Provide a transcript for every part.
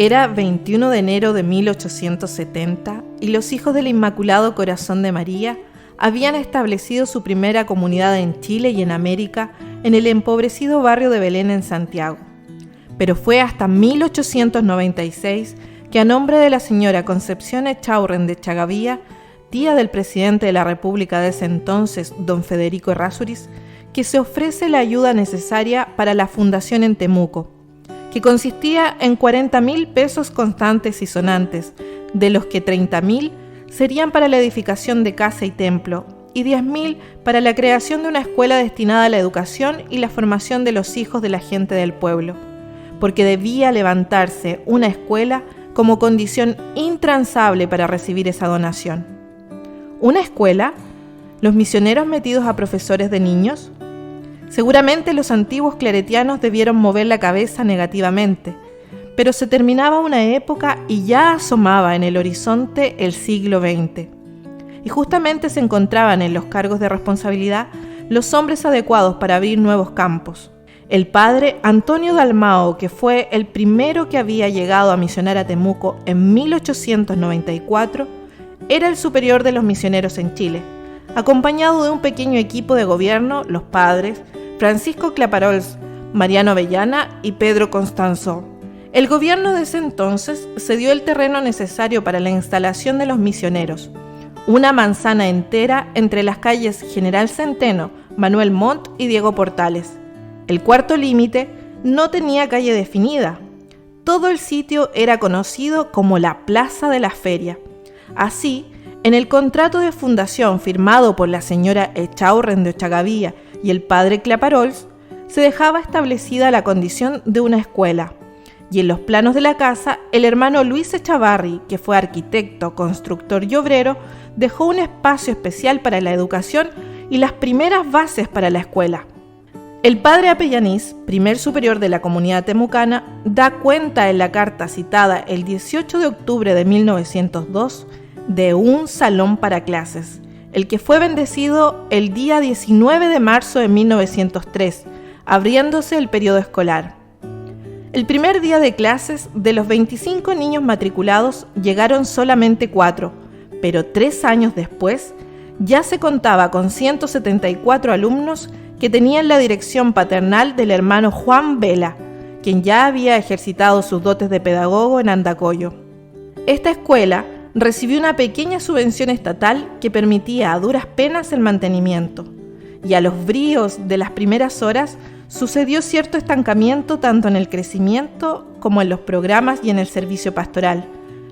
Era 21 de enero de 1870 y los hijos del Inmaculado Corazón de María habían establecido su primera comunidad en Chile y en América en el empobrecido barrio de Belén en Santiago. Pero fue hasta 1896 que a nombre de la señora Concepción Echaurren de Chagavía, tía del presidente de la República de ese entonces, don Federico Errázuriz, que se ofrece la ayuda necesaria para la fundación en Temuco, que consistía en 40.000 pesos constantes y sonantes, de los que 30.000 serían para la edificación de casa y templo, y 10.000 para la creación de una escuela destinada a la educación y la formación de los hijos de la gente del pueblo, porque debía levantarse una escuela como condición intransable para recibir esa donación. ¿Una escuela? ¿Los misioneros metidos a profesores de niños? Seguramente los antiguos claretianos debieron mover la cabeza negativamente, pero se terminaba una época y ya asomaba en el horizonte el siglo XX. Y justamente se encontraban en los cargos de responsabilidad los hombres adecuados para abrir nuevos campos. El padre Antonio Dalmao, que fue el primero que había llegado a misionar a Temuco en 1894, era el superior de los misioneros en Chile, acompañado de un pequeño equipo de gobierno, los padres Francisco Claparols, Mariano Avellana y Pedro Constanzo. El gobierno de ese entonces cedió el terreno necesario para la instalación de los misioneros, una manzana entera entre las calles General Centeno, Manuel Montt y Diego Portales. El cuarto límite no tenía calle definida. Todo el sitio era conocido como la Plaza de la Feria. Así, en el contrato de fundación firmado por la señora Echaurren de Chagavía y el padre Claparols, se dejaba establecida la condición de una escuela, y en los planos de la casa, el hermano Luis Echavarri, que fue arquitecto, constructor y obrero, dejó un espacio especial para la educación y las primeras bases para la escuela. El padre Apellanís, primer superior de la comunidad temucana, da cuenta en la carta citada el 18 de octubre de 1902 de un salón para clases, el que fue bendecido el día 19 de marzo de 1903, abriéndose el periodo escolar. El primer día de clases, de los 25 niños matriculados, llegaron solamente 4, pero 3 años después, ya se contaba con 174 alumnos que tenían la dirección paternal del hermano Juan Vela, quien ya había ejercitado sus dotes de pedagogo en Andacollo. Esta escuela recibió una pequeña subvención estatal que permitía a duras penas el mantenimiento, y a los bríos de las primeras horas sucedió cierto estancamiento tanto en el crecimiento como en los programas y en el servicio pastoral,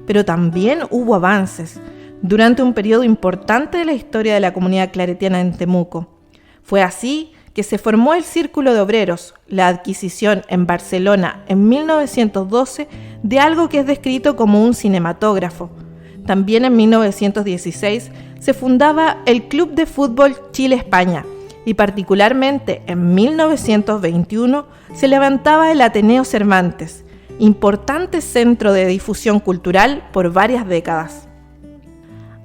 pero también hubo avances durante un periodo importante de la historia de la comunidad claretiana en Temuco. Fue así que se formó el Círculo de Obreros, la adquisición en Barcelona en 1912 de algo que es descrito como un cinematógrafo. También en 1916 se fundaba el Club de Fútbol Chile-España y particularmente en 1921 se levantaba el Ateneo Cervantes, importante centro de difusión cultural por varias décadas.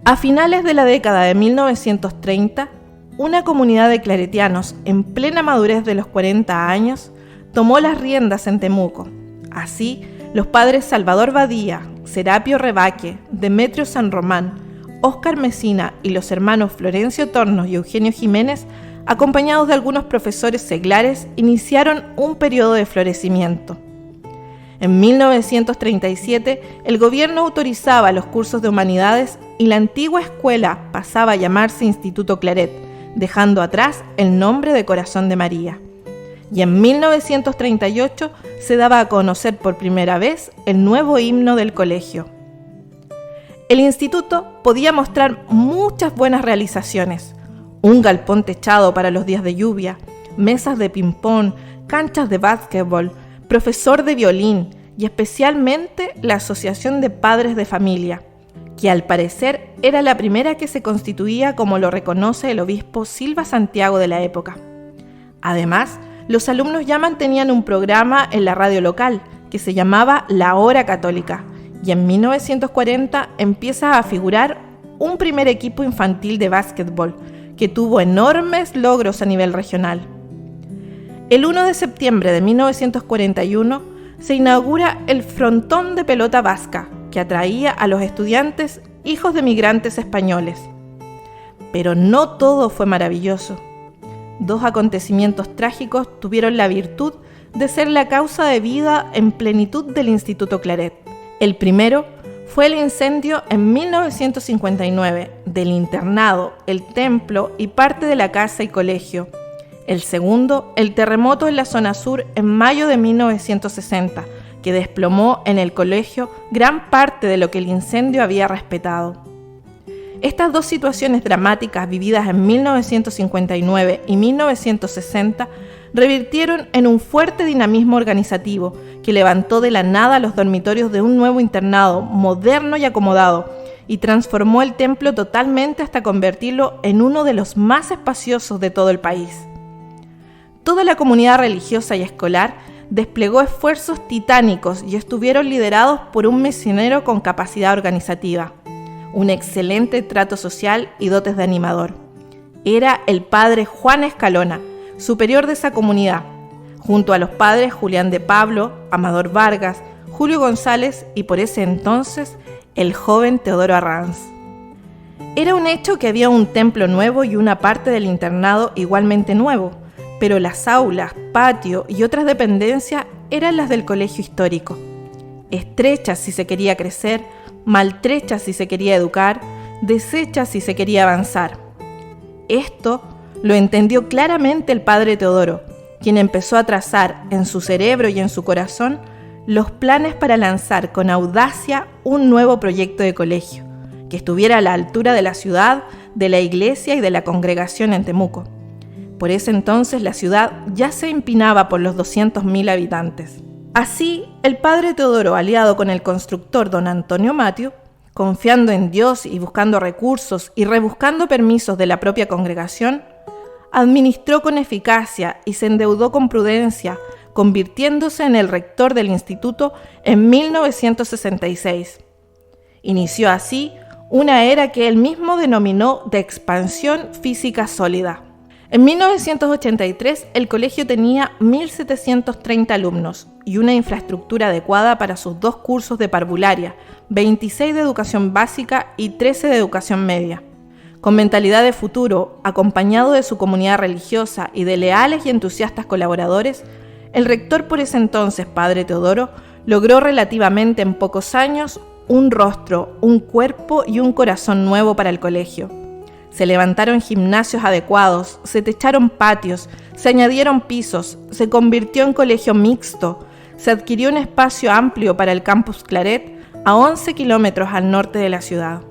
A finales de la década de 1930, una comunidad de claretianos en plena madurez de los 40 años tomó las riendas en Temuco. Así, los padres Salvador Badía, Serapio Rebaque, Demetrio San Román, Óscar Mesina y los hermanos Florencio Tornos y Eugenio Jiménez, acompañados de algunos profesores seglares, iniciaron un periodo de florecimiento. En 1937, el gobierno autorizaba los cursos de humanidades y la antigua escuela pasaba a llamarse Instituto Claret, dejando atrás el nombre de Corazón de María. Y en 1938 se daba a conocer por primera vez el nuevo himno del colegio. El instituto podía mostrar muchas buenas realizaciones: un galpón techado para los días de lluvia, mesas de ping-pong, canchas de básquetbol, profesor de violín y especialmente la Asociación de Padres de Familia, que al parecer era la primera que se constituía como lo reconoce el obispo Silva Santiago de la época. Además, los alumnos ya mantenían un programa en la radio local que se llamaba La Hora Católica, y en 1940 empieza a figurar un primer equipo infantil de básquetbol que tuvo enormes logros a nivel regional. El 1 de septiembre de 1941 se inaugura el frontón de pelota vasca, que atraía a los estudiantes hijos de migrantes españoles. Pero no todo fue maravilloso. 2 acontecimientos trágicos tuvieron la virtud de ser la causa de vida en plenitud del Instituto Claret. El primero fue el incendio en 1959 del internado, el templo y parte de la casa y colegio. El segundo, el terremoto en la zona sur en mayo de 1960, que desplomó en el colegio gran parte de lo que el incendio había respetado. Estas 2 situaciones dramáticas vividas en 1959 y 1960 revirtieron en un fuerte dinamismo organizativo que levantó de la nada los dormitorios de un nuevo internado moderno y acomodado y transformó el templo totalmente hasta convertirlo en uno de los más espaciosos de todo el país. Toda la comunidad religiosa y escolar desplegó esfuerzos titánicos y estuvieron liderados por un misionero con capacidad organizativa, un excelente trato social y dotes de animador. Era el padre Juan Escalona, superior de esa comunidad, junto a los padres Julián de Pablo, Amador Vargas, Julio González y por ese entonces el joven Teodoro Arranz. Era un hecho que había un templo nuevo y una parte del internado igualmente nuevo, pero las aulas, patio y otras dependencias eran las del colegio histórico. Estrechas si se quería crecer, maltrechas si se quería educar, deshechas si se quería avanzar. Esto lo entendió claramente el padre Teodoro, quien empezó a trazar en su cerebro y en su corazón los planes para lanzar con audacia un nuevo proyecto de colegio, que estuviera a la altura de la ciudad, de la iglesia y de la congregación en Temuco. Por ese entonces la ciudad ya se empinaba por los 200.000 habitantes. Así, el padre Teodoro, aliado con el constructor don Antonio Mathieu, confiando en Dios y buscando recursos y rebuscando permisos de la propia congregación, administró con eficacia y se endeudó con prudencia, convirtiéndose en el rector del instituto en 1966. Inició así una era que él mismo denominó de expansión física sólida. En 1983, el colegio tenía 1.730 alumnos y una infraestructura adecuada para sus 2 cursos de parvularia, 26 de educación básica y 13 de educación media. Con mentalidad de futuro, acompañado de su comunidad religiosa y de leales y entusiastas colaboradores, el rector por ese entonces, padre Teodoro, logró relativamente en pocos años un rostro, un cuerpo y un corazón nuevo para el colegio. Se levantaron gimnasios adecuados, se techaron patios, se añadieron pisos, se convirtió en colegio mixto, se adquirió un espacio amplio para el campus Claret a 11 kilómetros al norte de la ciudad.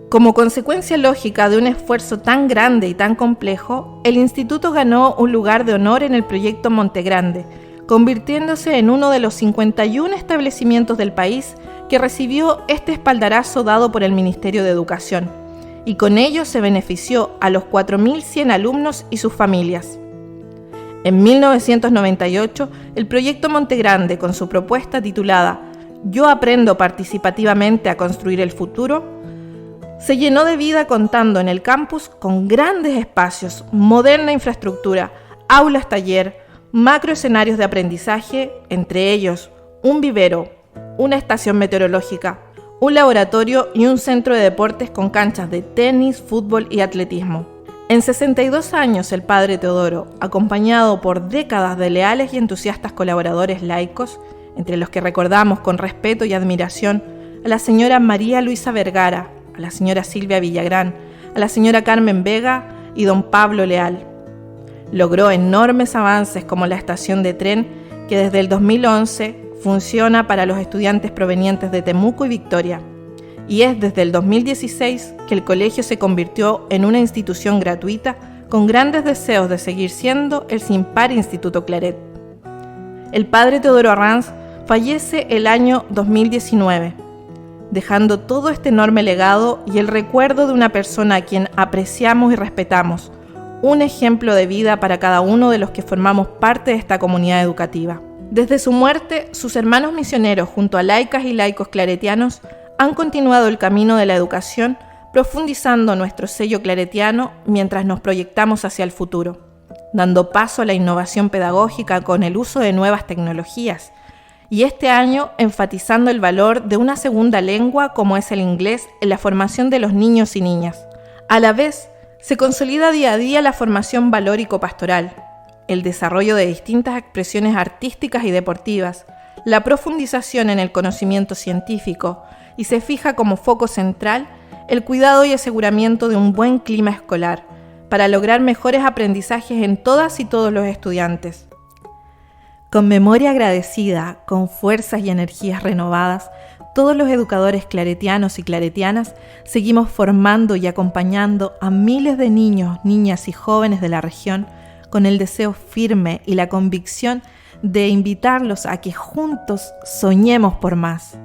Como consecuencia lógica de un esfuerzo tan grande y tan complejo, el instituto ganó un lugar de honor en el proyecto Montegrande, convirtiéndose en uno de los 51 establecimientos del país que recibió este espaldarazo dado por el Ministerio de Educación, y con ello se benefició a los 4.100 alumnos y sus familias. En 1998, el proyecto Montegrande, con su propuesta titulada Yo aprendo participativamente a construir el futuro, se llenó de vida contando en el campus con grandes espacios, moderna infraestructura, aulas taller, macroescenarios de aprendizaje, entre ellos un vivero, una estación meteorológica, un laboratorio y un centro de deportes con canchas de tenis, fútbol y atletismo. En 62 años el padre Teodoro, acompañado por décadas de leales y entusiastas colaboradores laicos, entre los que recordamos con respeto y admiración a la señora María Luisa Vergara, a la señora Silvia Villagrán, a la señora Carmen Vega y don Pablo Leal. Logró enormes avances como la estación de tren que desde el 2011 funciona para los estudiantes provenientes de Temuco y Victoria, y es desde el 2016 que el colegio se convirtió en una institución gratuita con grandes deseos de seguir siendo el sin par Instituto Claret. El padre Teodoro Arranz fallece el año 2019, dejando todo este enorme legado y el recuerdo de una persona a quien apreciamos y respetamos, un ejemplo de vida para cada uno de los que formamos parte de esta comunidad educativa. Desde su muerte, sus hermanos misioneros, junto a laicas y laicos claretianos, han continuado el camino de la educación, profundizando nuestro sello claretiano mientras nos proyectamos hacia el futuro, dando paso a la innovación pedagógica con el uso de nuevas tecnologías y este año enfatizando el valor de una segunda lengua como es el inglés en la formación de los niños y niñas. A la vez, se consolida día a día la formación valórico-pastoral, el desarrollo de distintas expresiones artísticas y deportivas, la profundización en el conocimiento científico y se fija como foco central el cuidado y aseguramiento de un buen clima escolar para lograr mejores aprendizajes en todas y todos los estudiantes. Con memoria agradecida, con fuerzas y energías renovadas, todos los educadores claretianos y claretianas seguimos formando y acompañando a miles de niños, niñas y jóvenes de la región con el deseo firme y la convicción de invitarlos a que juntos soñemos por más.